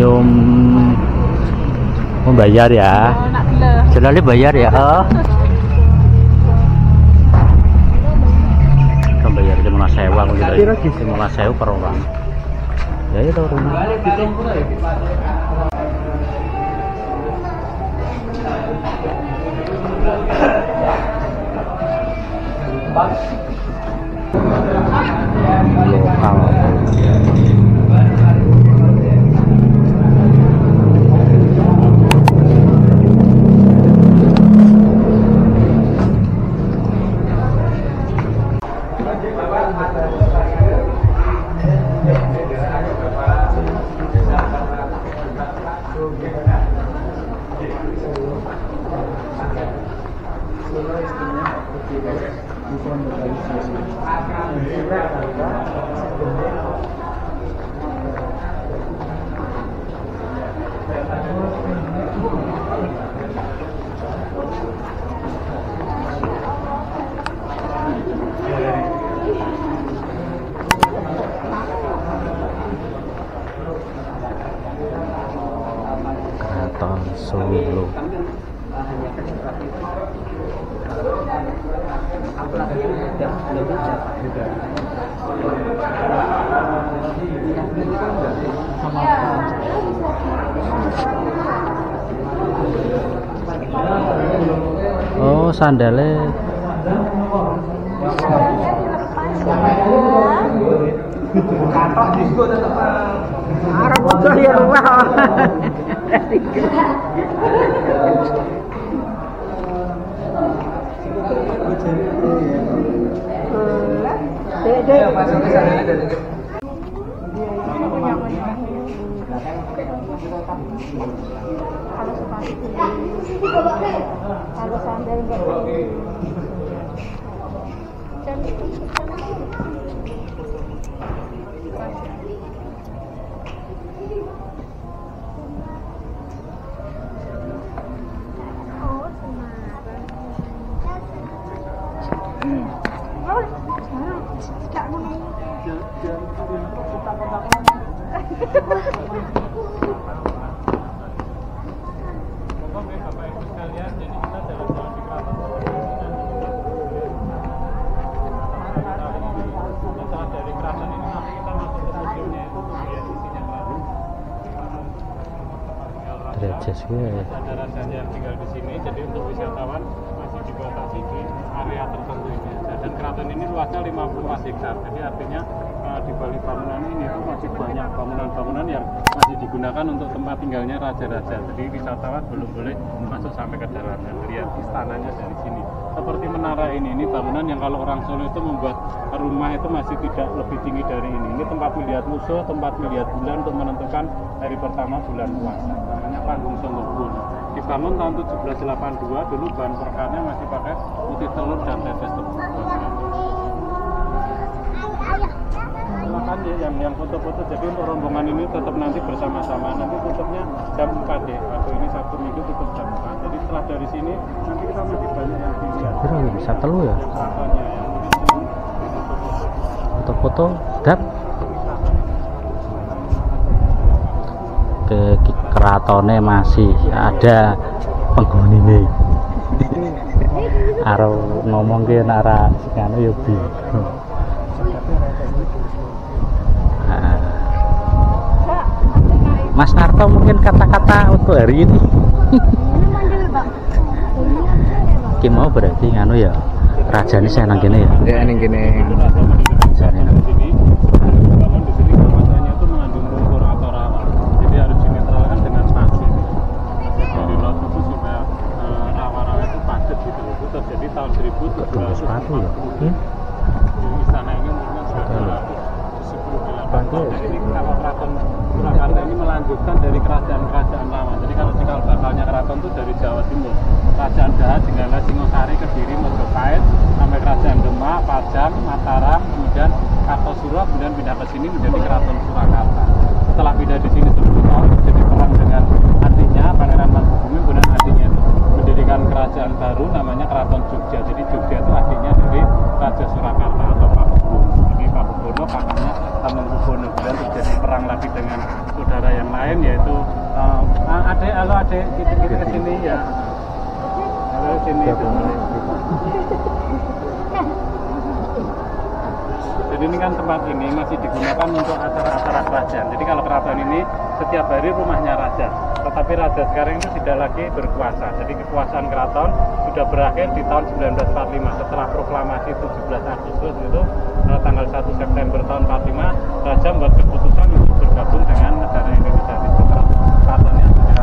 museum membayar ya. Selalu bayar ya. Bayar 15.000 aku gitu. 15.000 per orang. Ya itu rumah. Lokal. Keraton Solo. Oh, sandalnya. Arab motor ya rumah. Kalau sandal enggak. Ada rajanya yang tinggal di sini, jadi untuk wisatawan masih dibatasi di area tertentu ini. Dan keraton ini luasnya 54 hektar, jadi artinya di balik bangunan ini itu masih banyak bangunan-bangunan yang masih digunakan untuk tempat tinggalnya raja-raja. Jadi wisatawan belum boleh masuk sampai ke dalam dan lihat istananya dari sini. Seperti menara ini bangunan yang kalau orang Solo itu membuat rumah itu masih tidak lebih tinggi dari ini. Ini tempat melihat musuh, tempat melihat bulan untuk menentukan hari pertama bulan puasa. Namanya Panggung Songgokun. Dibangun tahun 1782, dulu bahan perekarnya masih pakai putih telur dan tetes tepung. Silakan ya yang foto-foto. Jadi untuk rombongan ini tetap nanti bersama-sama. Nanti tutupnya jam 4 ya. Waktu ini Sabtu Minggu tutup jam 4. Jadi setelah dari sini nanti kita masih banyak yang dilihat. Bisa telu ya. Foto-foto dap. Ke keratone masih ada penghuni nih. Aro ngomong ke nara sekano yo bi. Mas Narto mungkin kata-kata untuk hari ini. Ki mau berarti nganu ya. Rajane saya nang kene ya. Ya ning kene. Rajane nang sini. Bangun di sini kawasannya itu mengandung lumpur atau rawa. Jadi harus dinetralkan dengan pasir. Dari laut itu supaya rawa-rawa itu padat gitu. Itu terjadi tahun 1700. Sepatu ya. Di istana ini umurnya sudah 278 tahun. Jadi kalau keraton Surakarta ini melanjutkan dari kerajaan-kerajaan lama. Jadi kalau cikal bakalnya keraton itu dari Jawa Timur. Kerajaan Jawa, Jenggala, Singosari, Kediri, Mojopahit, sampai kerajaan Demak, Pajang, Mataram, kemudian Kartosuro, kemudian pindah ke sini menjadi Keraton Surakarta. Setelah pindah di sini 10 tahun terjadi perang dengan adiknya Pangeran Mangkubumi, kemudian adiknya itu mendirikan kerajaan baru namanya Keraton Jogja. Jadi Jogja itu adiknya dari Raja Surakarta atau Pakubono. Jadi Pakubono kakaknya Hamengkubuwono. Kemudian terjadi perang lagi dengan saudara yang lain yaitu halo adek, kita ke sini ya. Halo sini. Jadi ini kan tempat ini masih digunakan untuk acara-acara kerajaan. Jadi kalau keraton ini setiap hari rumahnya raja. Tetapi raja sekarang itu tidak lagi berkuasa. Jadi kekuasaan keraton sudah berakhir di tahun 1945 setelah proklamasi 17 Agustus itu tanggal 1 September tahun 45 raja membuat keputusan untuk bergabung dengan negara Indonesia. Jadi keratonnya sudah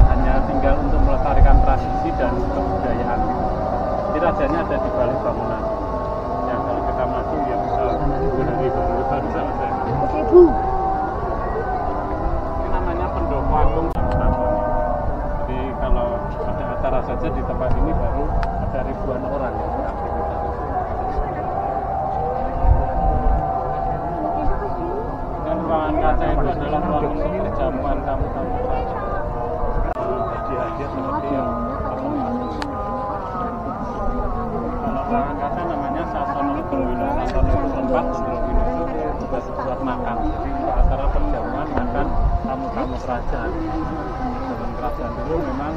hanya tinggal untuk melestarikan tradisi dan kebudayaan. Jadi rajanya ada di balik bangunan. Yang kalau kita masuk ya bisa dari bangunan baru selesai. Ini namanya Pendopo Agung. Jadi kalau ada acara saja di tempat ini baru ada ribuan orang yang beraktivitas. Dan ruangan kaca itu adalah ruangan untuk perjamuan tamu-tamu kerajaan. Hadiah-hadiah seperti yang kalau ruangan kaca namanya Sasono Berwino, Sasono Berempat, Berwino itu juga buat makan. Jadi untuk acara perjamuan makan tamu-tamu kerajaan. Dalam kerajaan dulu memang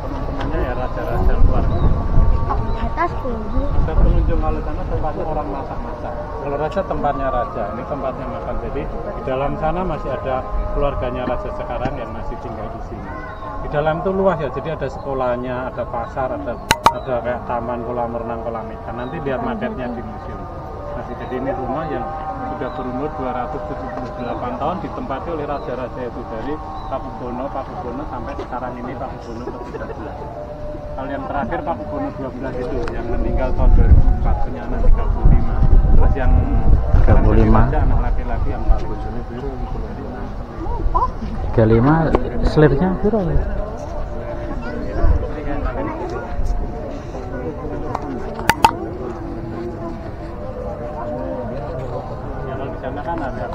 teman-temannya ya raja-raja luar. Atas tinggi. Ada pengunjung kalau sana tempatnya orang masak-masak. Kalau raja tempatnya raja, ini tempatnya makan. Jadi di dalam sana masih ada keluarganya raja sekarang yang masih tinggal di sini. Di dalam itu luas ya, jadi ada sekolahnya, ada pasar, ada kayak taman, kolam renang, kolam ikan. Nanti lihat marketnya di museum. Masih jadi ini rumah yang sudah berumur 278 tahun ditempati oleh raja-raja itu dari Pakubono sampai sekarang ini Pakubono ke-13. Kalau yang terakhir Pakubono 12 itu yang meninggal tahun 2004, punya anak 35. Terus yang 35 anak laki-laki yang 40. 35 slipnya piro? Kan ada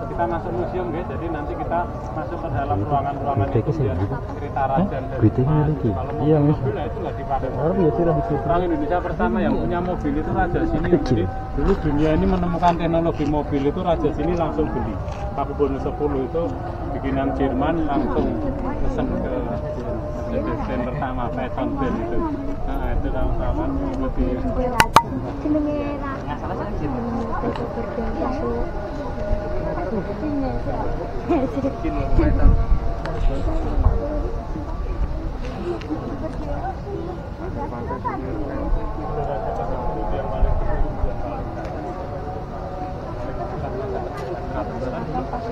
kita masuk museum guys, jadi nanti kita masuk ke dalam ruangan-ruangan itu lihat cerita raja dari kalau iya mobil itu nggak dipakai. Orang Indonesia pertama yang punya mobil itu raja sini. Jadi dulu dunia ini menemukan teknologi mobil itu raja sini langsung beli. Pakubono 10 itu bikinan Jerman langsung pesen ke desain pertama fashion band itu. Nah itu kawan-kawan mengikuti.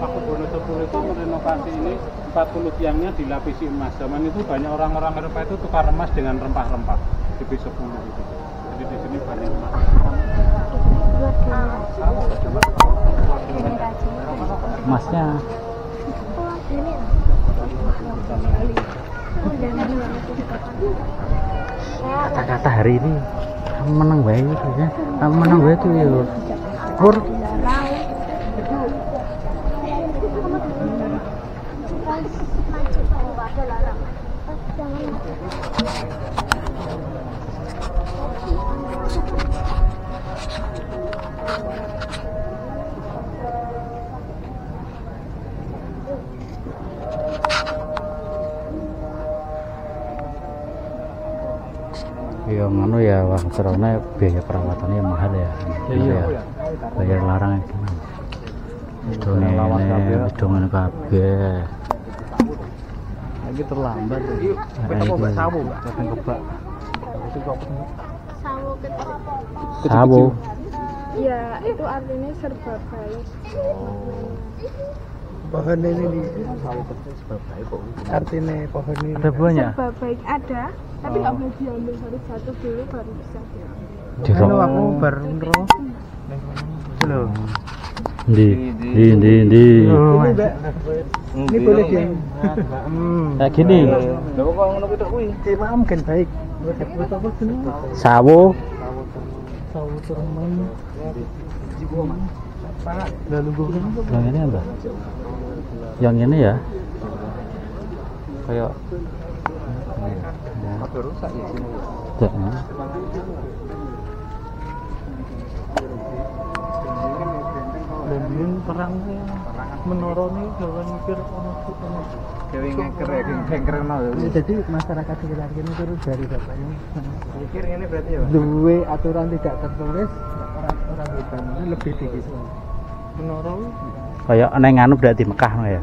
Pakubono 10 itu renovasi ini 40 tiangnya dilapisi emas. Zaman itu banyak orang-orang Eropa itu tukar emas dengan rempah-rempah. Lebih 10 itu. Jadi di sini banyak emas. Emasnya kata-kata hari ini menang baik ya, menang baik tuh ya Hur. Ya ngono ya, wah karena biaya perawatannya mahal ya. Iya. Bayar larang iki. Hidungan kabeh. Lagi terlambat. Kita mau mbak sawo, Mbak. Datang kebak. Sawo kecil. Sawo. Iya, itu artinya serba baik. Pohon ini sawo kecil serba baik kok. Artinya pohon ini Ada buahnya? Serba baik ada, tapi nggak boleh diambil, harus satu dulu baru bisa diambil. Kalau aku baru nro. Halo. Di. Ini boleh dia. Kayak gini. Lha kok ngono kuwi tok kuwi. Maam kan baik. Sawo. Sawo termen. Lalu bukan Yang ini apa? Yang ini ya. Kayak rusak ya sini. Tidak. Ini perangnya menoroni jalan mikir ono Dewi ngengker ya, ngengker nol. Jadi masyarakat sekitar ini terus dari bapak ini Mikir ini berarti ya, Pak? dua aturan tidak tertulis orang hutan ini lebih tinggi. menoroni. Kayak neng anu berarti Mekah no ya.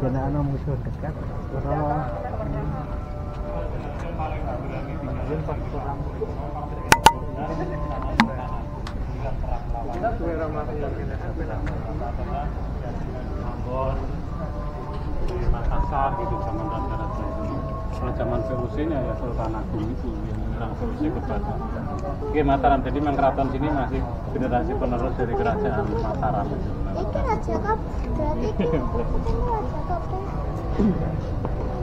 Karena anak musuh dekat kalau Di Makassar gitu zaman raja-raja itu. Kalau zaman VOC nya ya Sultan Agung itu yang menyerang VOC ke Batam. Oke Mataram, jadi memang keraton sini masih generasi penerus dari kerajaan Mataram. Itu Raja Kop, berarti itu Raja Kop.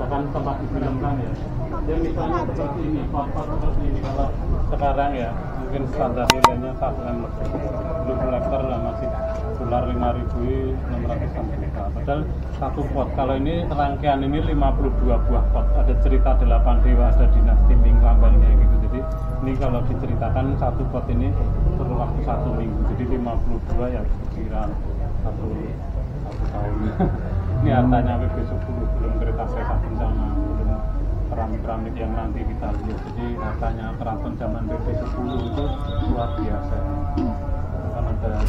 Bahkan tempat difilmkan ya. Ya misalnya seperti ini, pot-pot seperti ini kalau sekarang ya mungkin standar nilainya 1 M lebih. Dulu kolektor lah masih dolar 5.600 juta. Padahal satu pot. Kalau ini rangkaian ini 52 buah pot. Ada cerita 8 dewa, ada dinasti Ming lambangnya gitu. Jadi ini kalau diceritakan satu pot ini perlu waktu 1 minggu. Jadi 52 ya kira satu tahun. Ini hartanya WB10, belum kereta kereta bencana, belum keramik-keramik yang nanti kita lihat. Jadi hartanya keraton zaman WB10 itu luar biasa. Kan ada yang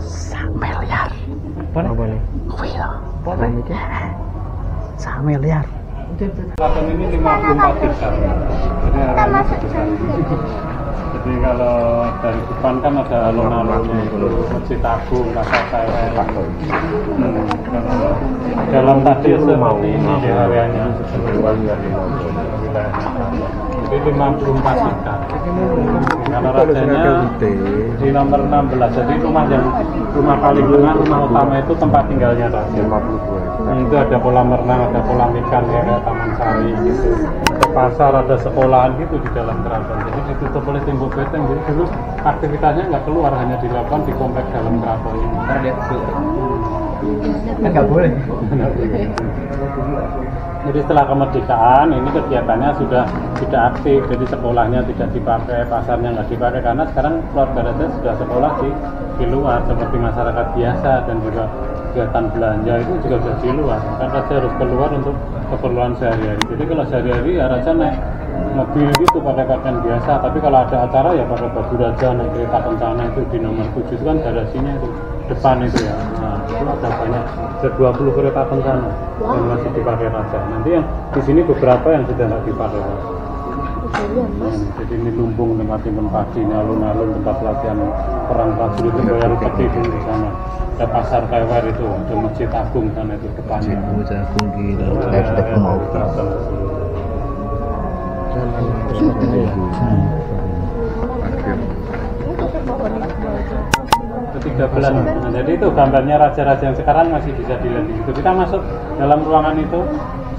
Sak miliar. boleh. Wih loh. Sak miliar. keraton ini 54 hektar. Jadi Kita area masuk besar. dulu. Jadi kalau dari depan kan ada alun-alunnya itu, Masjid Agung, Pasar Sewel. Dalam tadi seperti ini di areanya jadi 54 hektar. Kalau rajanya di nomor 16, jadi rumah paling tengah, rumah utama itu tempat tinggalnya raja. Itu ada kolam renang, ada kolam ikan, ya, ada taman sari gitu. Ada pasar, ada sekolahan gitu di dalam keraton. Jadi ditutup oleh tembok beteng. Jadi dulu aktivitasnya nggak keluar, hanya dilakukan di komplek dalam keraton ini. Enggak boleh. Jadi setelah kemerdekaan ini kegiatannya sudah tidak aktif, jadi sekolahnya tidak dipakai, pasarnya nggak dipakai karena sekarang keluarga raja sudah sekolah di luar seperti masyarakat biasa dan juga kegiatan belanja itu juga sudah di luar. Kan raja harus keluar untuk keperluan sehari-hari. Jadi kalau sehari-hari ya raja naik mobil gitu pakai pakaian biasa, tapi kalau ada acara ya pakai baju raja, naik kereta kencana itu di nomor 7 itu kan garasinya itu depan itu ya. Nah, itu ada banyak, ada 20 kereta kencana yang masih dipakai raja. Nanti yang di sini beberapa yang sudah nggak dipakai raja. Jadi ini lumbung tempat timben padi, ini alun-alun tempat latihan perang prajurit itu bayar peti di sana. Ada pasar Kewer itu, ada Masjid Agung sana itu depannya. Masjid Agung di Ke-13. Nah, jadi itu gambarnya raja-raja yang sekarang masih bisa dilihat di situ. Kita masuk dalam ruangan itu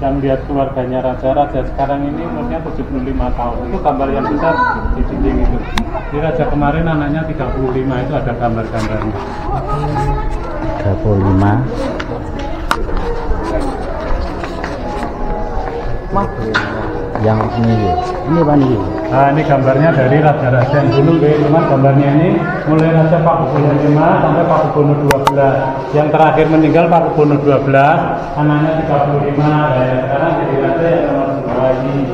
dan lihat keluarganya raja sekarang ini umurnya 75 tahun. Itu gambar yang besar di dinding itu. Di raja kemarin anaknya 35, itu ada gambar-gambarnya. 35. Yang ini apa nih? Nah, ini gambarnya dari raja-raja yang dulu, teman. Gambarnya ini mulai Raja Pakubono 5 sampai Pakubono 12. Yang terakhir meninggal Pakubono 12, anaknya 35. Dan yang sekarang jadi raja yang nomor 2 ini.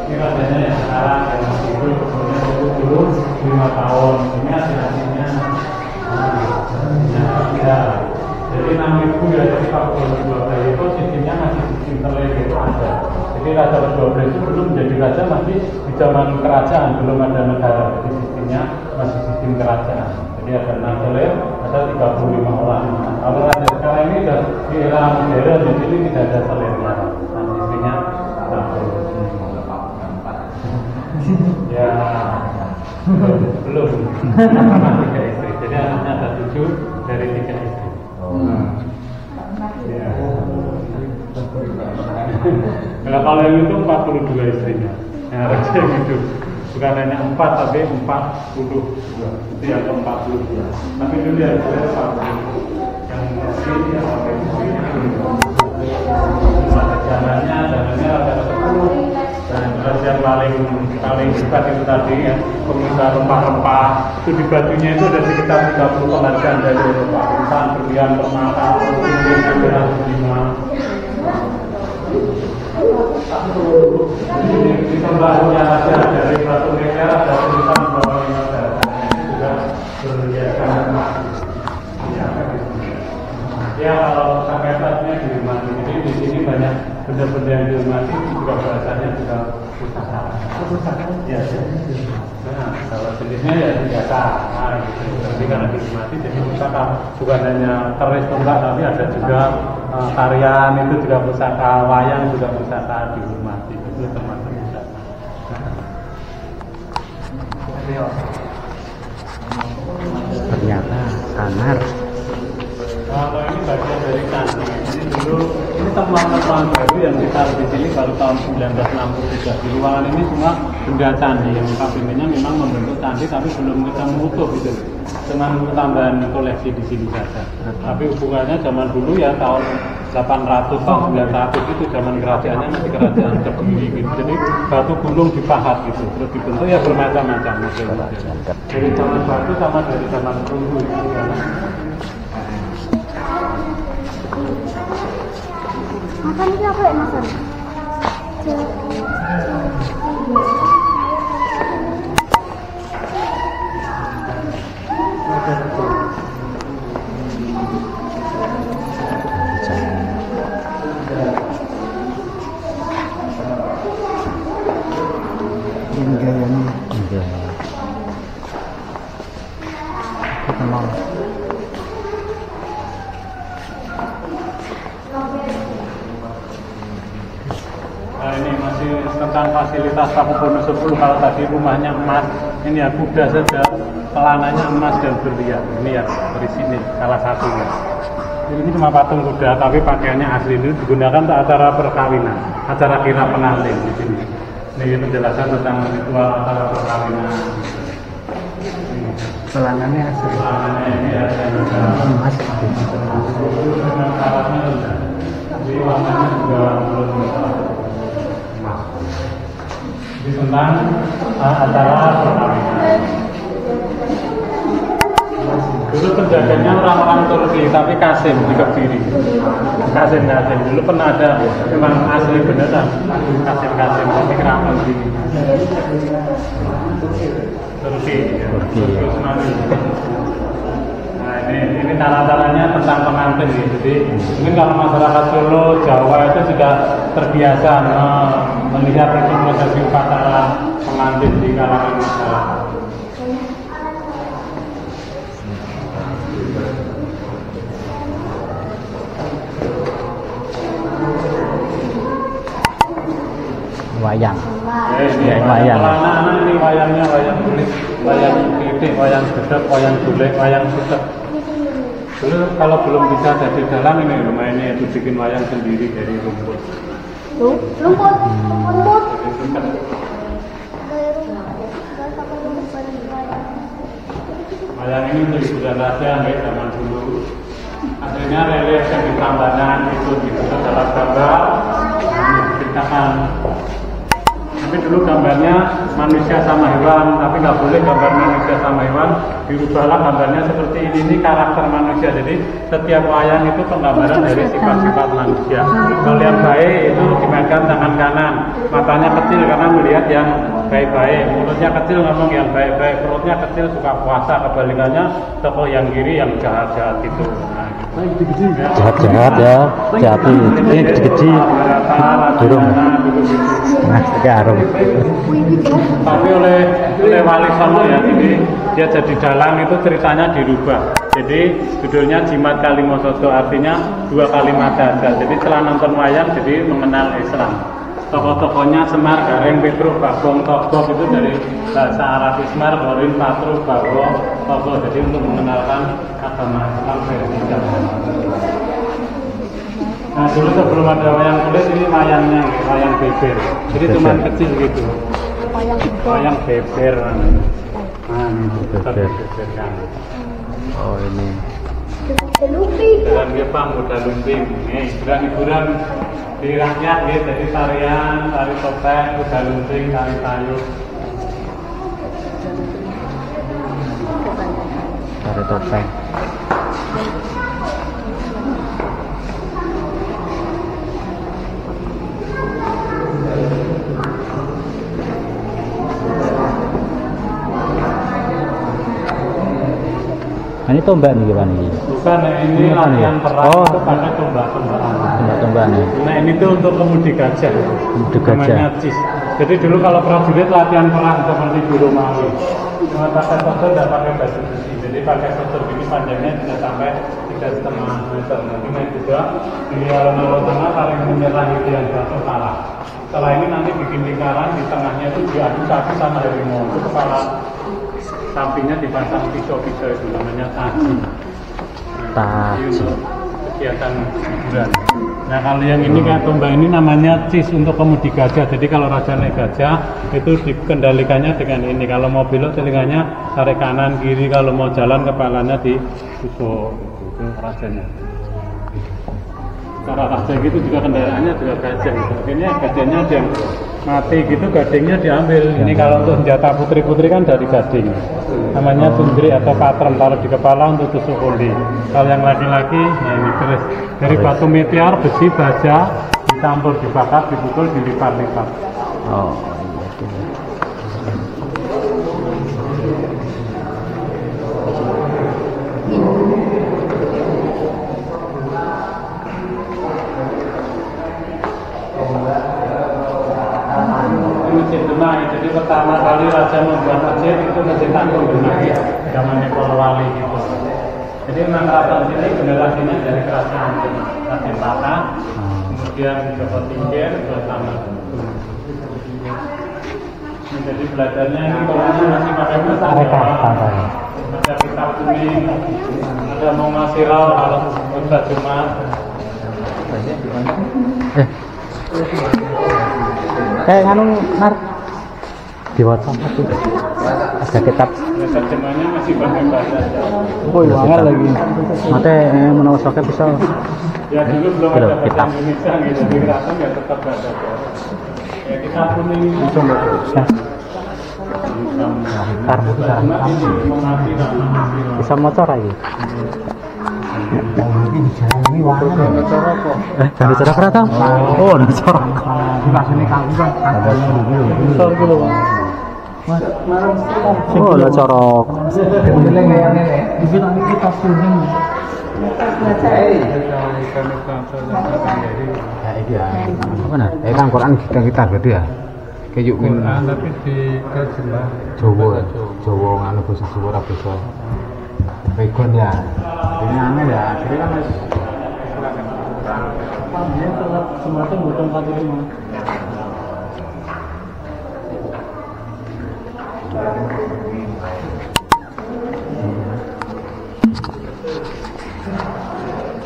Ini rajanya yang sekarang yang masih hidup, umurnya 75 tahun. Ini hasilnya. Nah, jadi nama ibu ya dari Pakubono 12 itu sistemnya masih sistem terlebih ada. Jadi raja ke-12 itu belum menjadi raja, masih di zaman kerajaan, belum ada negara. Jadi sistemnya masih sistem kerajaan. Jadi ada 6 selir, ada 35 orang. Kalau raja sekarang ini sudah di era modern, jadi ini tidak ada selirnya. Nah, istrinya ya belum 3 istri. Jadi anaknya ada 7 dari 3 istri. Ya. Nah, kalau yang itu 42 istrinya. Yang raja yang itu bukan hanya 4 tapi 42. Itu yang ke-42. Tapi dulu ya saya 40. Yang ini yang sampai istrinya. Zamannya rata-rata 10 dan Terus yang paling hebat itu tadi ya, pemirsa rempah-rempah itu di batunya itu ada sekitar 30 penghargaan dari Eropa, insan, berlian, permata, beras, lima. Di sebelahnya ada dari batu meter, ada tulisan bahwa ini juga berhiasan emas. Ya kalau sampai atasnya dihormati, jadi di sini banyak benda-benda yang dihormati juga bahasanya juga pusaka. Ya, nah kalau jenisnya ya biasa, nah gitu. Tapi karena dihormati jadi pusaka, bukan hanya keris tonggak, tapi ada juga tarian itu juga pusaka, wayang juga pusaka dihormati, itu termasuk pusaka. Ternyata sangar. Kalau ini bagian dari candi, jadi dulu ini temuan-temuan baru yang ditaruh di sini baru tahun 1963. Di ruangan ini semua benda candi yang notabene memang membentuk candi, tapi belum kita utuh gitu. Dengan tambahan koleksi di sini saja. Tapi hubungannya zaman dulu ya tahun 800 tahun 900 itu zaman kerajaannya masih kerajaan Kediri gitu. Jadi batu gunung dipahat gitu, terus dibentuk ya bermacam-macam model. Dari zaman batu sama dari zaman perunggu gitu. Makan ini apa ya makan? Nah ini masih tentang fasilitas Pakubono 10. Kalau tadi rumahnya emas, ini ya kuda saja pelananya emas dan berlian. Ini ya dari sini salah satunya. Ini cuma patung kuda, tapi pakaiannya asli ini digunakan untuk acara perkawinan, acara kira pengantin di sini. Ini penjelasan tentang ritual acara perkawinan. Pelanannya asli. Pelanannya ini ada Emas. syaratnya rendah. Jadi warnanya juga belum emas. Ini tentang acara perkawinan. Dulu penjaganya orang-orang Turki, tapi Kasim di Kediri. Kasim dulu pernah ada, memang asli beneran Kasim tapi keramat sini. Turki. Nah ini cara-caranya tentang pengantin gitu. Jadi mungkin kalau masyarakat Solo, Jawa itu sudah terbiasa melihat itu prosesi upacara pengantin di kalangan masyarakat. Wayang. Ini wayang. Anak-anak ini wayangnya wayang kulit, wayang titik, wayang gedek, wayang golek, wayang sutek. Dulu kalau belum bisa jadi dalang ini lumayan itu bikin wayang sendiri dari rumput. Rumput. Wayang ini untuk hiburan raja baik zaman dulu. Akhirnya relief yang di Prambanan itu dibentuk dalam gambar, diceritakan. Tapi dulu gambarnya manusia sama hewan, tapi nggak boleh gambar manusia sama hewan. Dirubahlah gambarnya seperti ini karakter manusia. Jadi setiap wayang itu penggambaran dari sifat-sifat manusia. Kalau yang baik itu dimainkan tangan kanan, matanya kecil karena melihat yang baik-baik, mulutnya kecil ngomong yang baik-baik, perutnya kecil suka puasa. Kebalikannya tokoh yang kiri yang jahat-jahat gitu. Nah, gitu. Jahat-jahat ya, jati. Ini gede-gede. Durung. Nah, garum. Tapi oleh Wali Songo ya, ini dia jadi dalang itu ceritanya dirubah. Jadi judulnya Jimat Kalimosodo, artinya 2 kalimat saja. Jadi setelah nonton wayang jadi mengenal Islam. Tokoh-tokohnya Semar, Gareng, Petruk, Bagong, Togok itu dari bahasa Arab Ismar, Gorin, Patruk, Bagong, Togok. Jadi untuk mengenalkan agama Islam versi Jawa. Nah dulu sebelum ada wayang kulit ini wayangnya, wayang beber. Jadi cuma kecil gitu. Wayang beber. Nah ini beber kan. Oh ini. Dan Jepang udah lumping. Hiburan Di rakyat gitu, jadi tarian, tari topeng, kuda lumping, tari tayub. Tari topeng. Ini tombak nih gimana nih? Bukan, ini latihan perang Oh. itu pakai tombak-tombakan. Tombak-tombak nih. Nah ini tuh untuk kemudi gajah. Kemudi gajah. Namanya cis. Jadi dulu kalau prajurit latihan perang seperti di Romawi, cuma pakai sosor, tidak pakai baju besi. Jadi pakai sosor ini panjangnya bisa sampai 3,5 meter. Nanti main juga di alun-alun tengah paling menyerang itu yang jatuh kalah. Setelah ini nanti bikin lingkaran di tengahnya itu diadu sapi sama harimau. Itu kepala sampingnya dipasang pisau-pisau itu namanya taji. Taji. Ini untuk kegiatan hiburan. Nah kalau yang ini kayak tombak ini namanya cis untuk kemudi gajah. Jadi kalau raja naik gajah itu dikendalikannya dengan ini. Kalau mau belok telinganya tarik kanan kiri. Kalau mau jalan kepalanya ditusuk. Itu rajanya. Cara raja gitu juga kendaraannya juga gajah. Gitu. Akhirnya gajahnya ada yang mati gitu, gadingnya diambil. Ini kalau untuk senjata putri-putri kan dari gading. Namanya tundri atau patrem, taruh di kepala untuk tusuk kundi. Kalau yang laki-laki, nah ini keris. Dari batu meteor, besi, baja, dicampur, dibakar, dipukul, dilipat-lipat. Oh, Masjid Demak, jadi pertama kali raja membuat masjid itu masjid Tanjung Demak, zamannya para wali gitu. Jadi memang keraton sini generasinya dari kerajaan Demak, Raden Patah, kemudian Joko Tingkir, bersama. Jadi belajarnya ini kalau masih pakai bahasa Jawa, ada kitab kuning, ada Mongasirau kalau khutbah Jumat. kayak nganu nar di WhatsApp itu ada kitab. Terjemahnya masih pakai bahasa Jawa. Oh, iya lagi. Mate menawa soke bisa. Ya dulu belum Belum, ada bahasa kitab. Indonesia gitu, di keraton ya tetap bahasa Jawa. Ya kita kuning ini Coba. Ya. Karbu bisa. ini mengerti nama. Bisa motor lagi. Jangan bicara kereta. Oh, bicara. Oh, ada corok. Benar. Kan Quran kita gitu ya. Kayak Tapi di terjemah Jawa nganu basa Jawa ora bisa. Pegon ya. Ini aneh ya. Akhirnya kan wis dia telat Sumatera bukan kali lima.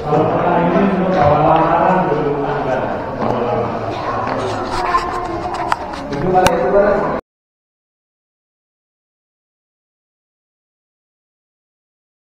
Kalau ini untuk bawa lamaran belum ada. Bawa lamaran. Itu balik